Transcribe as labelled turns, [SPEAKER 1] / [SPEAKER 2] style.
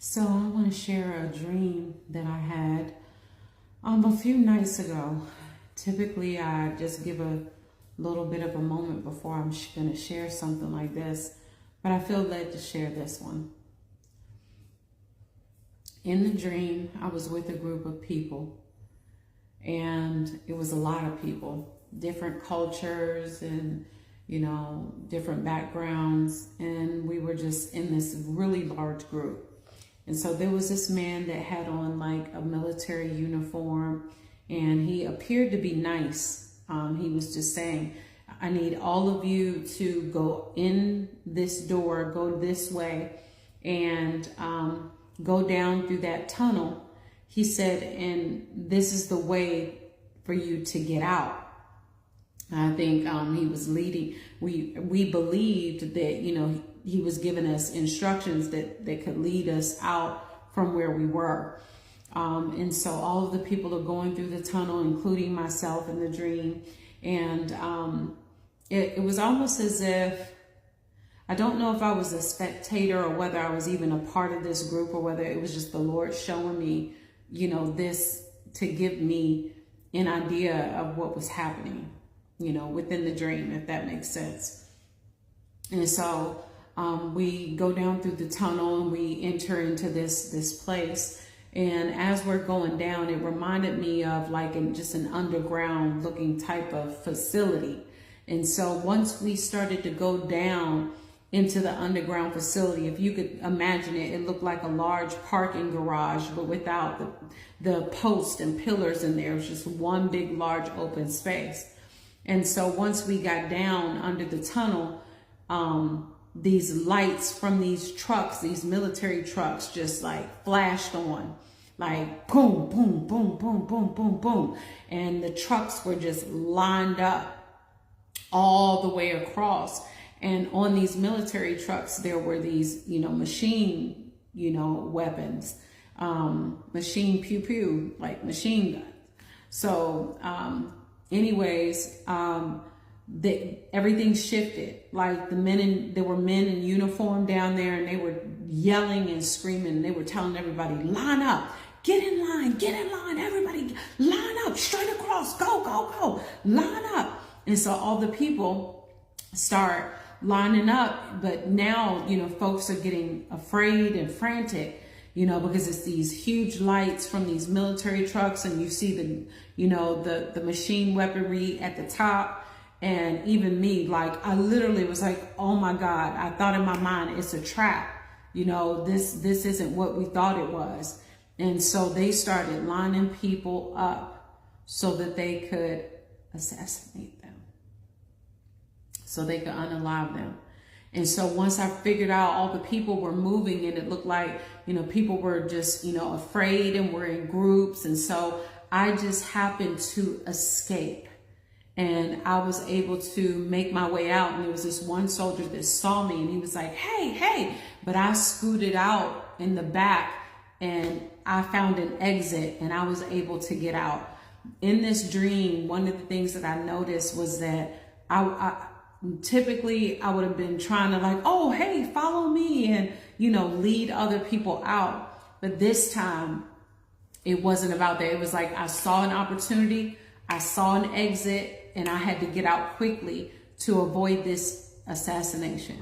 [SPEAKER 1] So I want to share a dream that I had a few nights ago. Typically, I just give a little bit of a moment before I'm going to share something like this, but I feel led to share this one. In the dream, I was with a group of people, and it was a lot of people, different cultures and different backgrounds, and we were just in this really large group. And so there was this man that had on like a military uniform, and he appeared to be nice. He was just saying, I need all of you to go in this door, go this way, and go down through that tunnel. He said, and this is the way for you to get out. I think he was leading. We believed that, he was giving us instructions that could lead us out from where we were. And so all of the people are going through the tunnel, including myself in the dream. And it was almost as if, I don't know if I was a spectator or whether I was even a part of this group, or whether it was just the Lord showing me, this to give me an idea of what was happening, within the dream, if that makes sense. And so we go down through the tunnel and we enter into this place. And as we're going down, it reminded me of like just an underground looking type of facility. And so once we started to go down into the underground facility, if you could imagine it, it looked like a large parking garage, but without the posts and pillars in there. It was just one big, large open space. And so once we got down under the tunnel, these lights from these trucks, these military trucks, just like flashed on, like boom, boom, boom, boom, boom, boom, boom. And the trucks were just lined up all the way across. And on these military trucks, there were these, machine, weapons, machine pew pew, like machine guns. So, everything shifted. Like there were men in uniform down there, and they were yelling and screaming. And they were telling everybody, line up, get in line, everybody line up, straight across, go, go, go, line up. And so all the people start lining up, but now, folks are getting afraid and frantic, because it's these huge lights from these military trucks, and you see the machine weaponry at the top. And even me, like, I literally was like, oh my God, I thought in my mind, it's a trap. This isn't what we thought it was. And so they started lining people up so that they could assassinate them, so they could unalive them. And so once I figured out all the people were moving, and it looked like, people were just, afraid and were in groups. And so I just happened to escape. And I was able to make my way out. And there was this one soldier that saw me, and he was like, hey, hey. But I scooted out in the back, and I found an exit, and I was able to get out. In this dream, one of the things that I noticed was that typically I would have been trying to like, oh, hey, follow me, and, lead other people out. But this time it wasn't about that. It was like, I saw an opportunity, I saw an exit, and I had to get out quickly to avoid this assassination.